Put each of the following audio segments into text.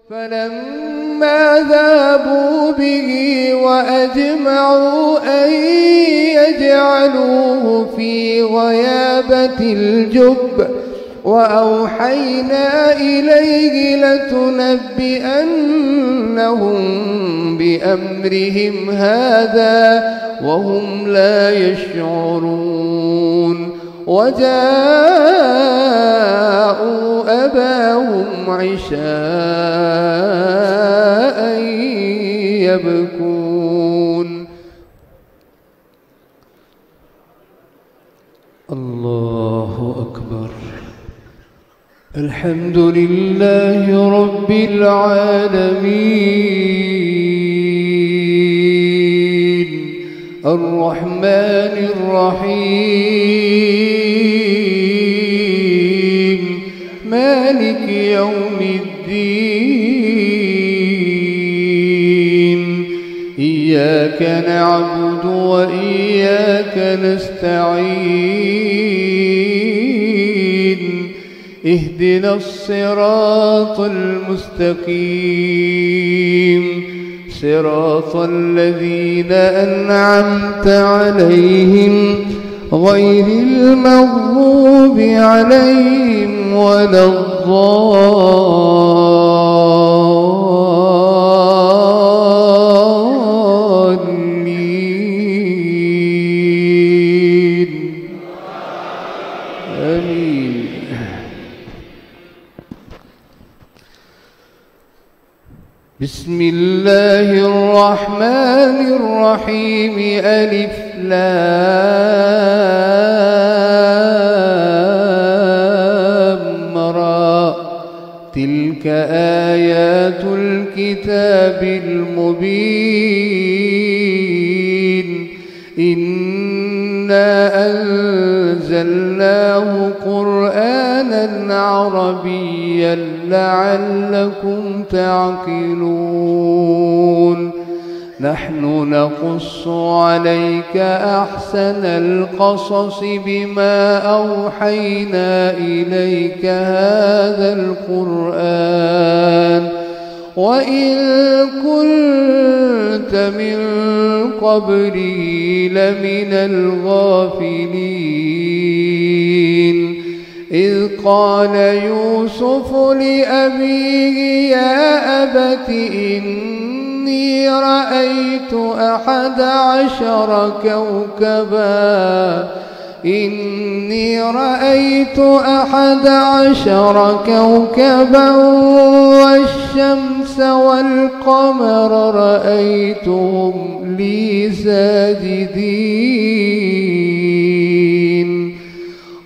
فلما ذهبوا به وأجمعوا أن يجعلوه في غيابة الجب وأوحينا إليه لتنبئنهم بأمرهم هذا وهم لا يشعرون. وجاءوا أباهم عشاء يبكون. الله أكبر. الحمد لله رب العالمين الرحمن الرحيم مالك يوم الدين. إياك نعبد وإياك نستعين. اهدنا الصراط المستقيم صراط الذين أنعمت عليهم غير المغضوب عليهم ولا الضالين. آمين. بسم الله الرحمن الرحيم. ألف لام را. تلك آيات الكتاب المبين. إنا أنزلناه قرآنا عربيا لعلكم تعقلون. نحن نقص عليك أحسن القصص بما أوحينا إليك هذا القرآن وإن كنت من قبله لمن الغافلين. إذ قال يوسف لأبيه يا أبت إني رأيت 11 كوكبا. إني رأيت 11 كوكبا والشمس والقمر رأيتهم لي ساجدين.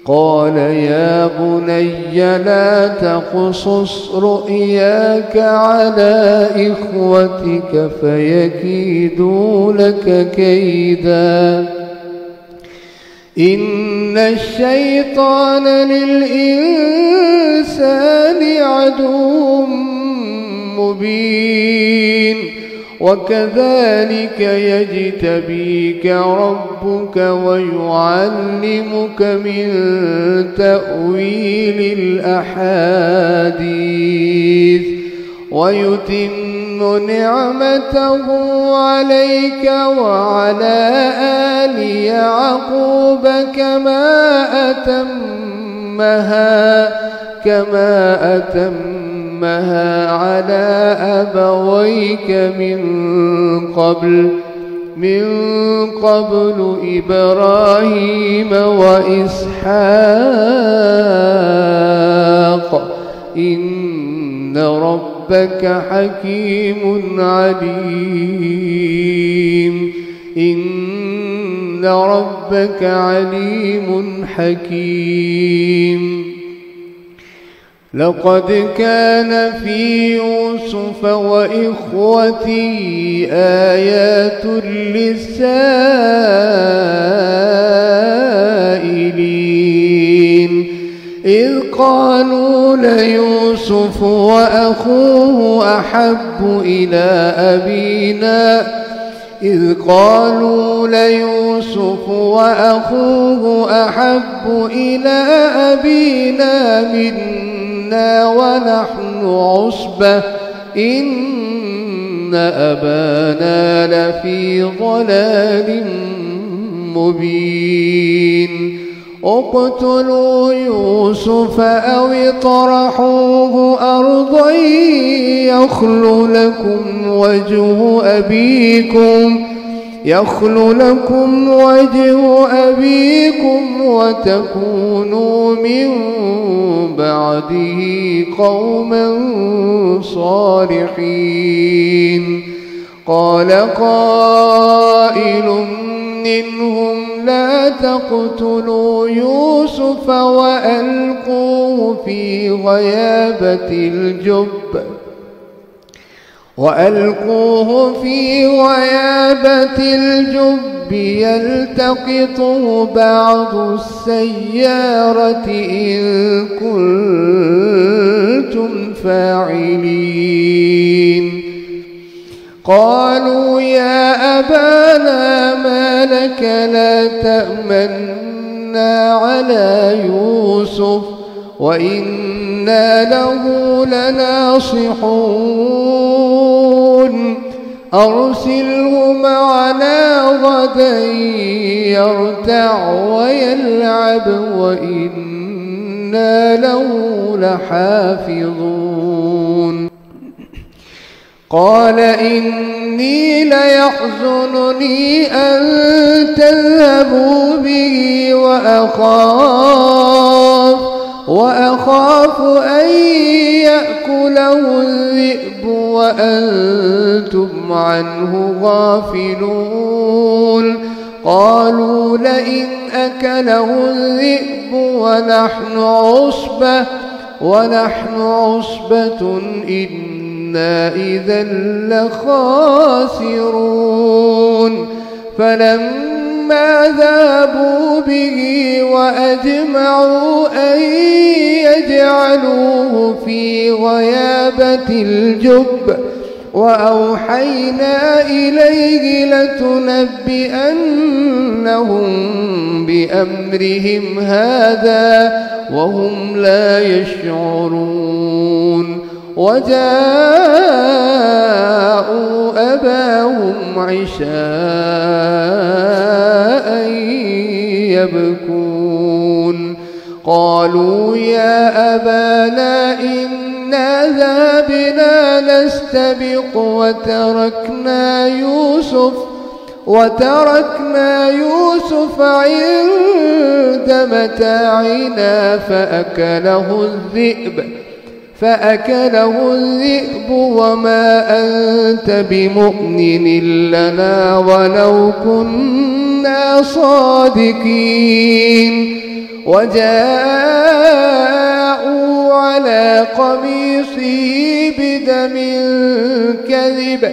قال يا بني لا تقصص رؤياك على إخوتك فيكيدوا لك كيدا. إن الشيطان للإنسان عدو مبين. وكذلك يجتبيك ربك ويعلمك من تأويل الأحاديث ويتم نعمته عليك وعلى آل يعقوب كما أتمها على أبويك من قبل إبراهيم وإسحاق إن ربك حكيم عليم. إن ربك عليم حكيم. لقد كان في يوسف وإخوته آيات للسائلين. إذ قالوا ليوسف وأخوه أحب إلى أبينا منا ونحن عصبة إن أبانا لفي ضلال مبين اقتلوا يوسف أو اطرحوه أرضا يخل لكم وجه أبيكم وتكونوا من بعده قوما صالحين. قال قائل منهم لا تقتلوا يوسف وألقوه في غيابة الجب يلتقطه بعض السيارة إن كنتم فاعلين. قالوا يا أبانا ما لك لا تأمنا على يوسف وإنا له لناصحون أرسله معنا غدا يرتع ويلعب وإنا له لحافظون. قال إني ليحزنني أن تذهبوا به وأخاف أن يأكله الذئب وأنتم عنه غافلون. قالوا لئن أكله الذئب ونحن عصبة إنا إذا لخاسرون. فلما ذهبوا به وأجمعوا أن يجعلوه في غيابة الجب وأوحينا إليه لتنبئنهم بأمرهم هذا وهم لا يشعرون. وجاءوا أباهم عشاء يبكون. قالوا يا أبانا إنا ذهبنا نستبق وتركنا يوسف عند متاعنا فأكله الذئب وما أنت بمؤمن لنا ولو كنا صادقين. وجاءوا على قميصه بدم كذب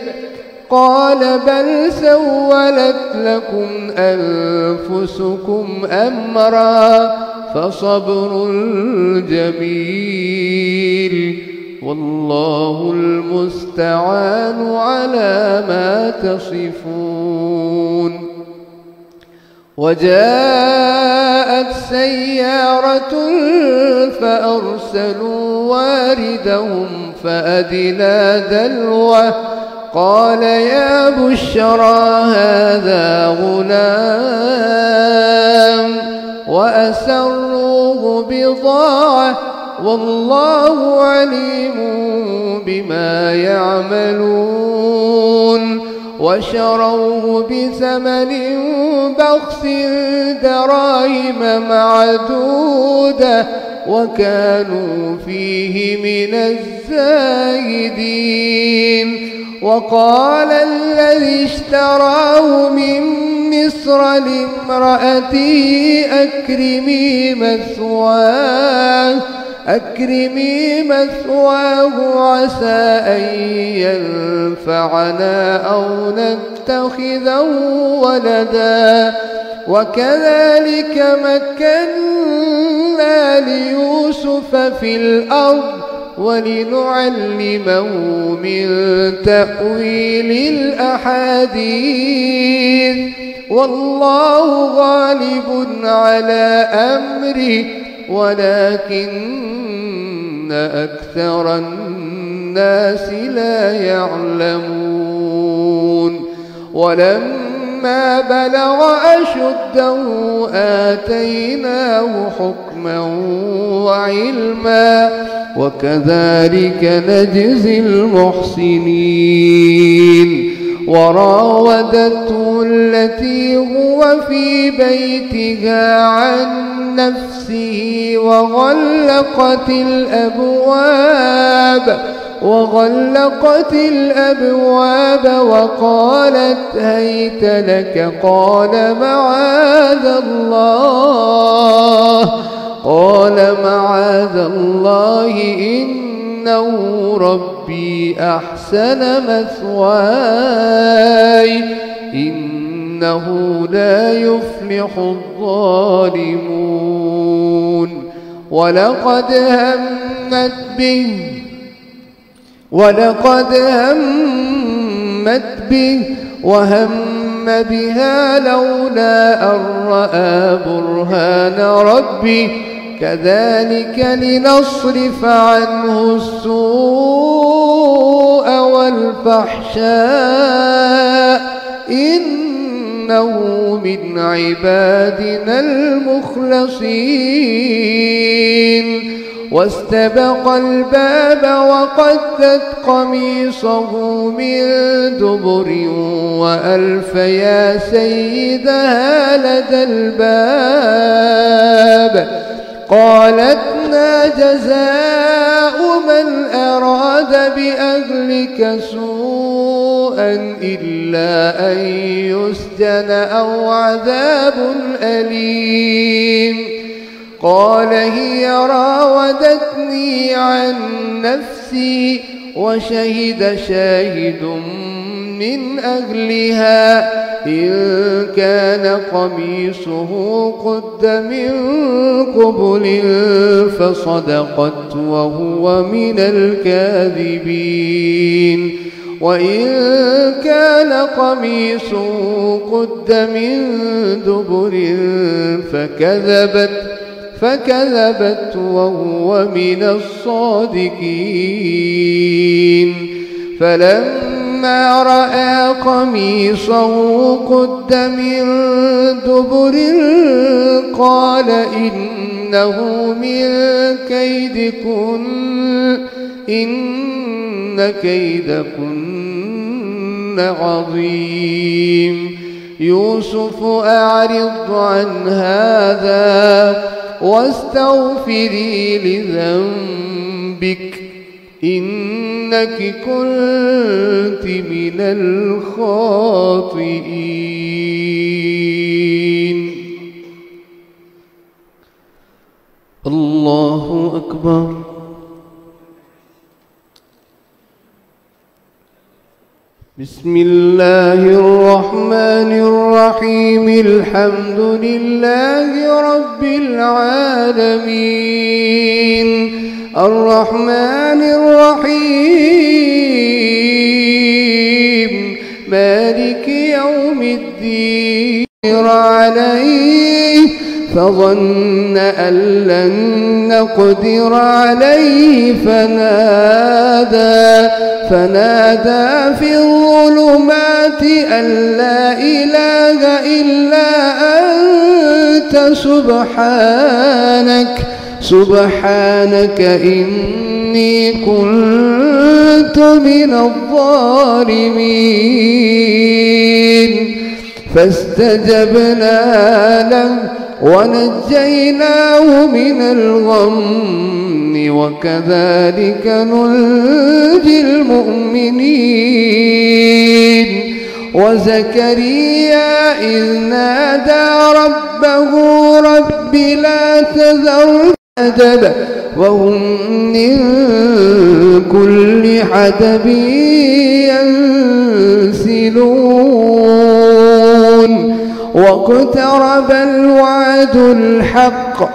قال بل سولت لكم أنفسكم أمرا فصبر جميل والله المستعان على ما تصفون. وجاءت سيارة فأرسلوا واردهم فأدلى دلوه قال يا بشرى هذا غلام وأسروه بضاعة والله عليم بما يعملون. وشروه بثمن بخس دراهم معدودة وكانوا فيه من الزاهدين. وقال الذي اشتراه من مصر لامرأته أكرمي مثواه عسى أن ينفعنا أو نتخذه ولدا وكذلك مكنا ليوسف في الأرض ولنعلمه من تأويل الأحاديث والله غالب على أمره ولكن أكثر الناس الناس لا يعلمون. ولما بلغ أشده آتيناه حكما وعلما وكذلك نجزي المحسنين. وراودته التي هو في بيتها عن نفسه وغلقت الأبواب وقالت هيت لك قال معاذ الله إنه ربي أحسن مثواي إنه لا يفلح الظالمون. ولقد همت به وهم بها لولا أن رأى برهان ربه كذلك لنصرف عنه السوء والفحشاء إنه من عبادنا المخلصين. واستبق الباب وقدت قميصه من دبر وألف يا سيدها لدى الباب. قالت ما جزاء من أراد بأهلك سوءا إلا أن يسجن أو عذاب أليم. قال هي راودتني عن نفسي وشهد شاهد من أهلها إن كان قميصه قد من قبل فصدقت وهو من الكاذبين. وإن كان قميصه قد من دبر فكذبت وهو من الصادقين. فلما رأى قميصه قد من دبر قال إنه من كيدكن إن كيدكن عظيم. يوسف أعرض عن هذا واستغفري لذنبك إنك كنت من الخاطئين. الله أكبر. بسم الله الرحمن الرحيم. الحمد لله رب العالمين الرحمن الرحيم مالك يوم الدين. عليه فظن أن لن نقدر عليه فنادى في الظلمات أن لا إله إلا أنت سبحانك إني كنت من الظالمين. فاستجبنا له ونجيناه من الغم وكذلك ننجي المؤمنين. وزكريا إذ نادى ربه رب لا تذرني فردا وهم من كل حدب ينسلون. واقترب الوعد الحق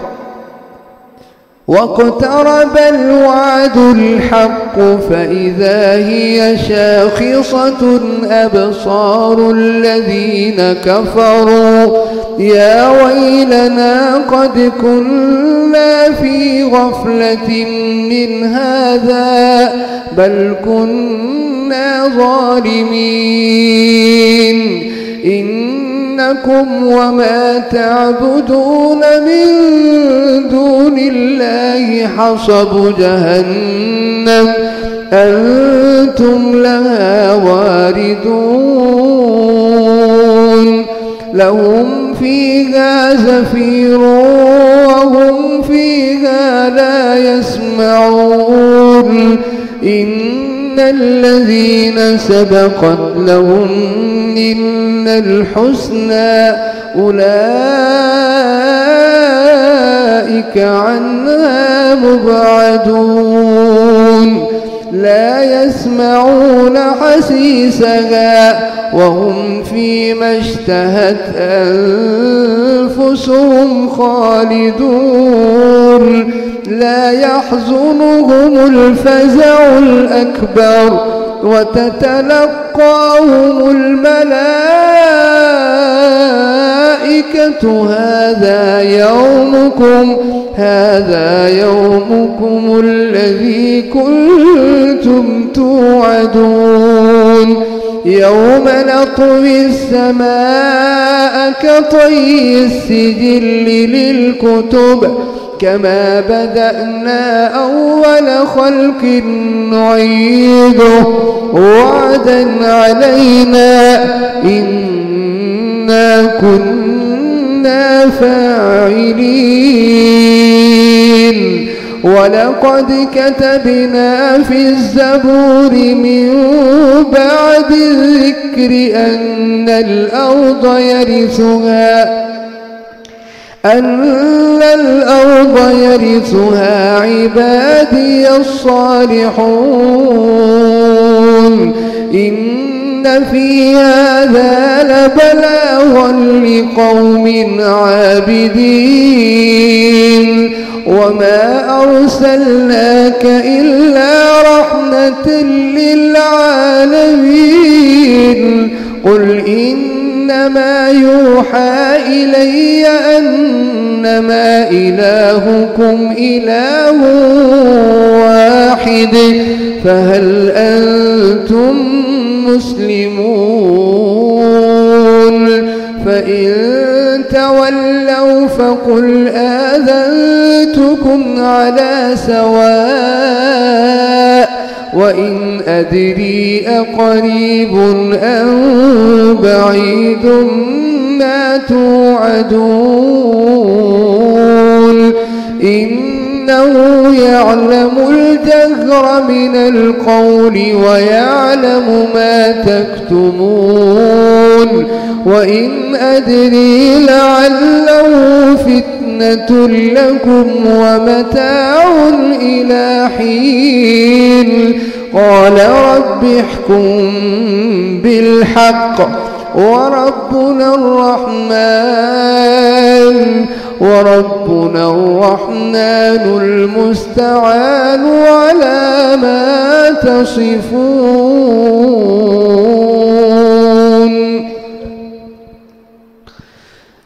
واقترب الوعد الحق فإذا هي شاخصة أبصار الذين كفروا يا ويلنا قد كنا في غفلة من هذا بل كنا ظالمين إنكم وما تعبدون من دون الله حصب جهنم أنتم لها واردون لهم فيها زفير وهم فيها لا يسمعون إن الذين سبقت لهم منا الحسنى أولئك عنها مبعدون لا يسمعون حسيسها وهم فيما اشتهت أنفسهم خالدون لا يحزنهم الفزع الأكبر وتتلقاهم الملائكة هذا يومكم الذي كنتم توعدون يوم نطوي السماء كطي السجل للكتب كما بدأنا أول خلق نعيده وعدا علينا إنا كنا فاعلين ولقد كتبنا في الزبور من بعد الذكر أن الأرض يرثها عبادي الصالحون إن في هذا لبلاغا لقوم عابدين وما أرسلناك إلا رحمة للعالمين قل إنما يوحى إلي أنما إلهكم إله واحد فهل أنتم مسلمون فإن تولوا فقل آذنتكم على سواء وإن أدري أقريب أم بعيد ما توعدون إنه يعلم الجهر من القول ويعلم ما تكتمون وإن أدري لعله فتنة لكم ومتاع إلى حين قال رب احكم بالحق وربنا الرحمن المستعان على ما تصفون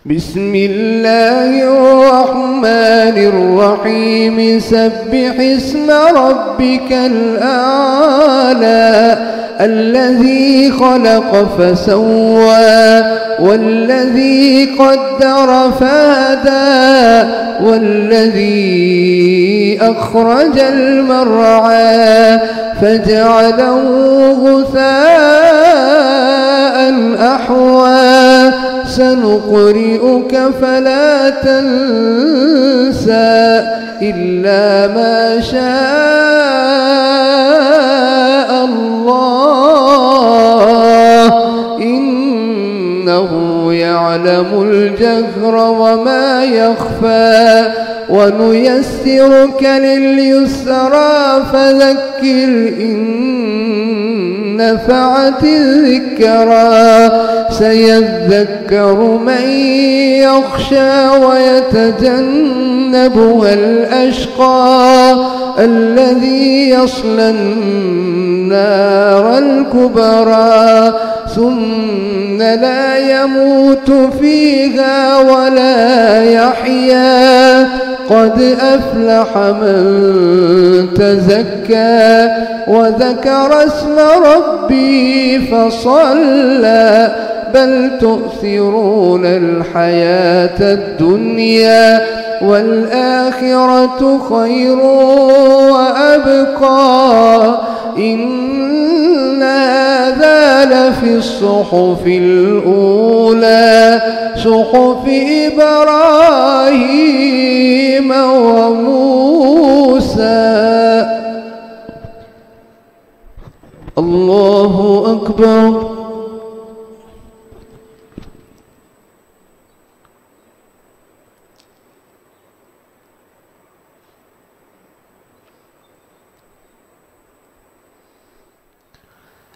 بسم الله الرحمن الرحيم سبح اسم ربك الأعلى الذي خلق فسوى والذي قدر فهدى والذي أخرج المرعى فجعله غثاء أحوى سنقرئك فلا تنسى إلا ما شاء الله إنه يعلم الجهر وما يخفى ونيسرك لليسرى فذكر إن نفعت الذكرى سيذكر من يخشى ويتجنبها الأشقى الذي يصلى النار الكبرى ثم لا يموت فيها ولا يحيا قد أفلح من تزكى وذكر اسم ربه فصلى بل تؤثرون الحياة الدنيا والآخرة خير وأبقى إن هذا لفي الصحف الأولى صحف إبراهيم وموسى. الله أكبر.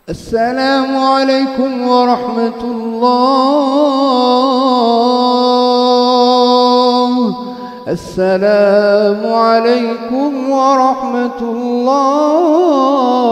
السلام عليكم ورحمة الله. السلام عليكم ورحمة الله.